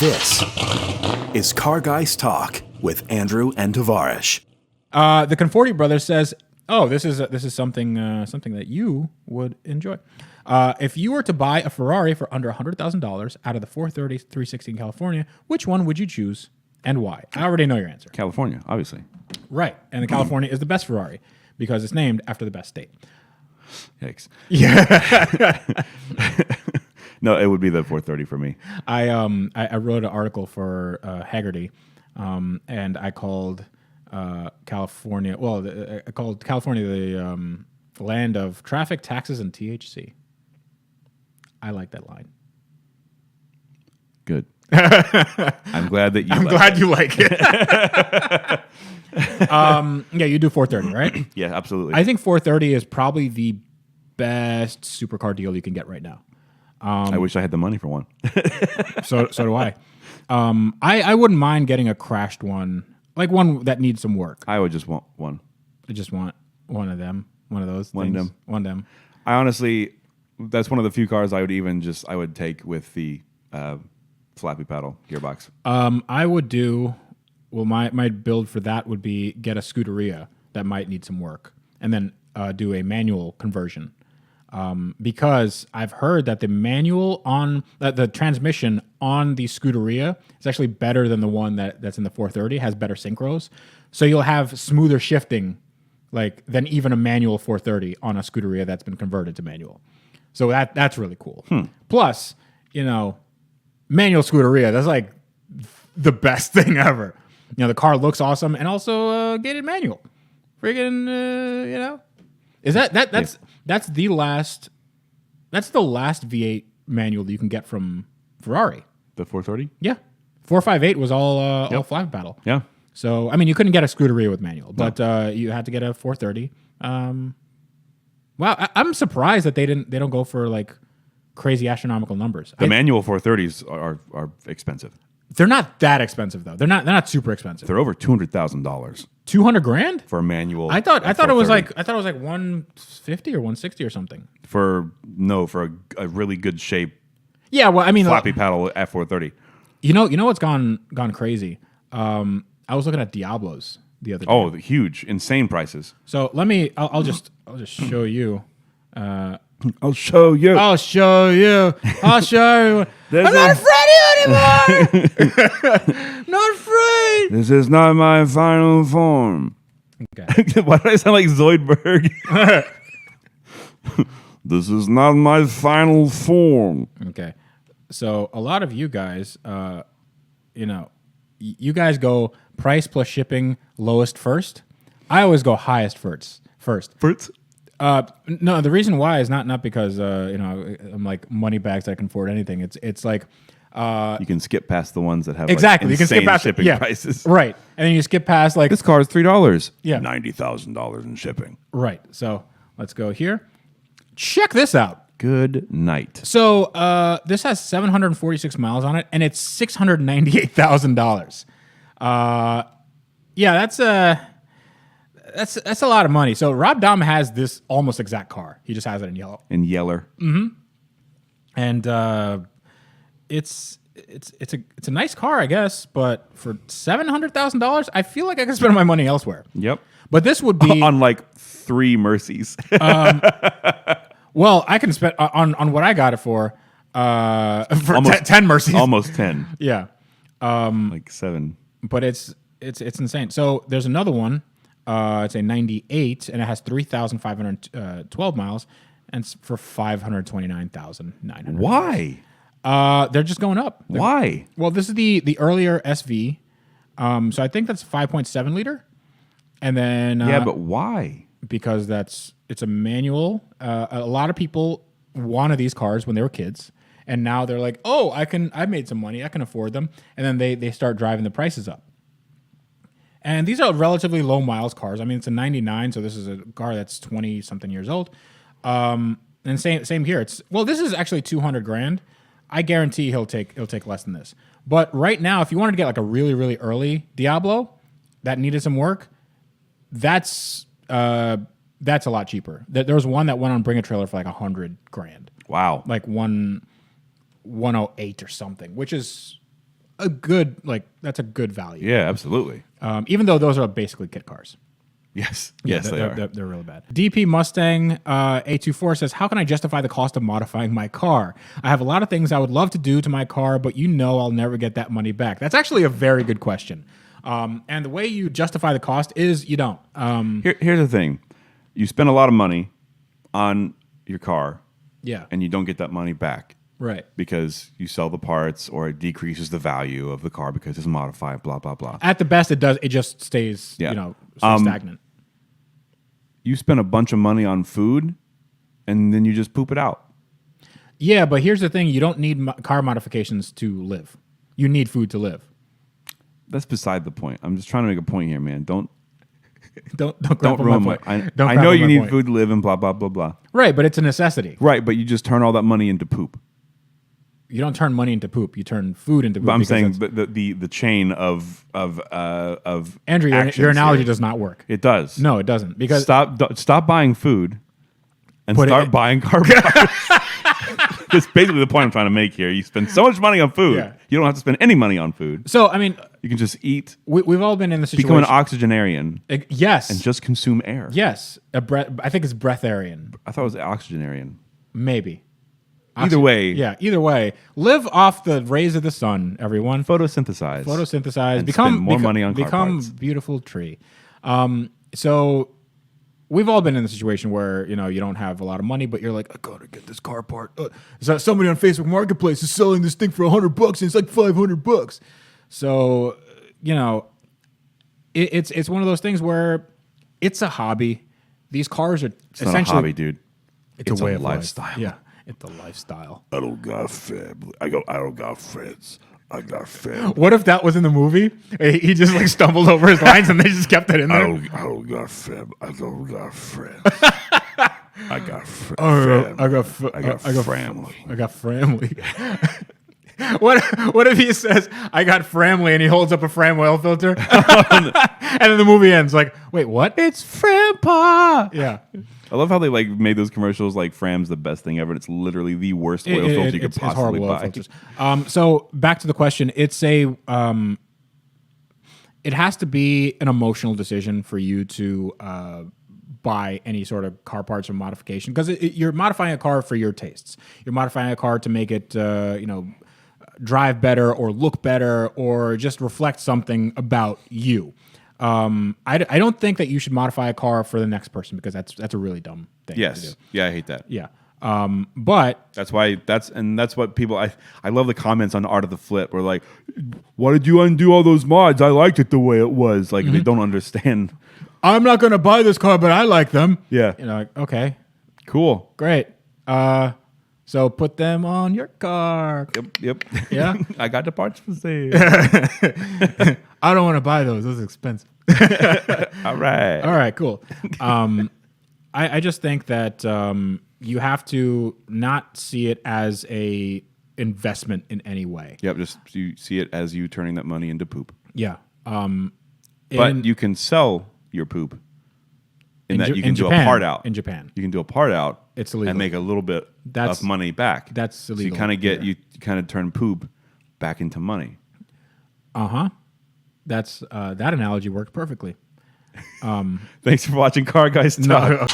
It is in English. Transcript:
This is Car Guys Talk with Andrew and Tavarish. The Conforti brother says, "Oh, this is something that you would enjoy. If you were to buy a Ferrari for under $100,000 out of the 430 360 in California, which one would you choose and why?" I already know your answer. California, obviously. Right, and the California is the best Ferrari because it's named after the best state. Yikes. Yeah. No, it would be the 430 for me. I wrote an article for Haggerty, and I called California. Well, I called California the land of traffic, taxes, and THC. I like that line. Good. I'm glad that you. I'm glad you like it. Yeah, you do 430, right? Yeah, absolutely. I think 430 is probably the best supercar deal you can get right now. I wish I had the money for one. So do I. I wouldn't mind getting a crashed one, like one that needs some work. I would just want one. I just want one of them, one of those. One things. them. One them. I honestly, that's one of the few cars I would take with the flappy paddle gearbox. I would do. Well, my build for that would be get a Scuderia that might need some work, and then do a manual conversion. Because I've heard that the manual on the transmission on the Scuderia is actually better than the one that's in the 430, has better synchros. So you'll have smoother shifting than even a manual 430 on a Scuderia that's been converted to manual. So that's really cool. Plus, manual Scuderia, that's like the best thing ever. The car looks awesome, and also get it manual. Friggin', is that's the last V8 manual that you can get from Ferrari. The 430? Yeah, 458 was all flappy paddle. Yeah. So I mean, you couldn't get a Scuderia with manual, but you had to get a 430. Wow, I'm surprised that they don't go for like crazy astronomical numbers. The manual 430s are expensive. They're not that expensive though. They're not super expensive. They're over $200,000 $200,000 for a manual. I thought it was like 150 or 160 or something. For a really good shape. Yeah, well, I mean, flappy paddle at 430. You know what's gone crazy? I was looking at Diablos the other day. Oh, the huge, insane prices. So I'll just show you. I'll show you. I'll show you. I'm not afraid of you anymore. Not afraid. This is not my final form. Okay. Why do I sound like Zoidberg? This is not my final form. Okay. So a lot of you guys, you guys go price plus shipping lowest first. I always go highest first. First. No, the reason why is not because I'm like money bags that I can afford anything. It's like you can skip past the ones that have exactly. Like you can skip past shipping prices, right? And then you skip past like this car is $3. Yeah, $90,000 in shipping. Right. So let's go here. Check this out. Good night. So this has 746 miles on it, and it's $698,000. Yeah, that's a lot of money. So Rob Dahm has this almost exact car. He just has it in yellow. In yeller. Mm-hmm. And it's a nice car, I guess, but for $700,000, I feel like I can spend my money elsewhere. Yep. But this would be on like 3 Mercies. Well, I can spend on what I got it for almost 10 Mercies. Almost 10. Yeah. Like 7. But it's insane. So there's another one. It's a 98, and it has 3,512 miles, and it's for $529,900. Why? They're just going up. Why? Well, this is the earlier SV. So I think that's 5.7 liter. And then yeah, but why? Because it's a manual. A lot of people wanted these cars when they were kids, and now they're like, oh, I made some money, I can afford them, and then they start driving the prices up. And these are relatively low miles cars. I mean, it's a 99, so this is a car that's 20 something years old. And same here. This is actually $200,000. I guarantee he'll take less than this. But right now, if you wanted to get like a really, really early Diablo that needed some work, that's a lot cheaper. There was one that went on Bring a Trailer for like $100,000. Wow. Like 108 or something, which is a good that's a good value. Yeah, absolutely. Even though those are basically kit cars. Yes, Yeah, yes, they are. They're really bad. DP Mustang A24 says, how can I justify the cost of modifying my car? I have a lot of things I would love to do to my car, but I'll never get that money back. That's actually a very good question. And the way you justify the cost is you don't. Here's the thing. You spend a lot of money on your car, Yeah. and you don't get that money back. Right. Because you sell the parts or it decreases the value of the car because it's modified, blah, blah, blah. At the best, it does. It just stays, stagnant. You spend a bunch of money on food, and then you just poop it out. Yeah, but here's the thing. You don't need car modifications to live. You need food to live. That's beside the point. I'm just trying to make a point here, man. Don't ruin my point. I know you need food to live and blah, blah, blah, blah. Right, but it's a necessity. Right, but you just turn all that money into poop. You don't turn money into poop. You turn food into poop. But I'm saying the chain of Andrew, your analogy does not work. It does. No, it doesn't. Because stop buying food and start buying car parts. That's basically the point I'm trying to make here. You spend so much money on food, you don't have to spend any money on food. So I mean, you can just eat. We've all been in the situation. Become an oxygenarian. Yes, and just consume air. Yes, I think it's breatharian. I thought it was oxygenarian. Maybe. Either way. Yeah, either way. Live off the rays of the sun, everyone. Photosynthesize. And become spend more money on car parts. Become beautiful tree. So we've all been in the situation where, you don't have a lot of money, but you're like, I gotta get this car part. So somebody on Facebook Marketplace is selling this thing for $100 and it's like $500. So, it's one of those things where it's a hobby. These cars are essentially not a hobby, dude. It's a way of lifestyle. Life. Yeah. It's a lifestyle. I don't got family. I don't got friends. I got family. What if that was in the movie? He just stumbled over his lines and they just kept it in there. I don't got family. I don't got friends. I got family. I got family. I got family. What if he says, I got family, and he holds up a Fram oil filter? And then the movie ends like, wait, what? It's Frampa. Yeah. I love how they made those commercials like Fram's the best thing ever. And it's literally the worst oil filter you could possibly buy. So back to the question. It's it has to be an emotional decision for you to buy any sort of car parts or modification, because you're modifying a car for your tastes. You're modifying a car to make it, drive better or look better or just reflect something about you. I don't think that you should modify a car for the next person, because that's a really dumb thing to do. Yeah, I hate that. Yeah. But that's what people, I love the comments on Art of the Flip where like, why did you undo all those mods? I liked it the way it was. Like they don't understand. I'm not going to buy this car, but I like them. Yeah. Okay, cool. Great. So put them on your car. Yep. Yeah. I got the parts for sale. I don't want to buy those. Those are expensive. All right. Cool. I just think that you have to not see it as a investment in any way. Yep. Just you see it as you turning that money into poop. Yeah. But you can sell your poop in that you can do Japan, a part out. In Japan. You can do a part out. It's illegal. And make a little bit of money back. That's illegal. So you kind of turn poop back into money. Uh-huh. That's that analogy worked perfectly. Thanks for watching Car Guys Talk.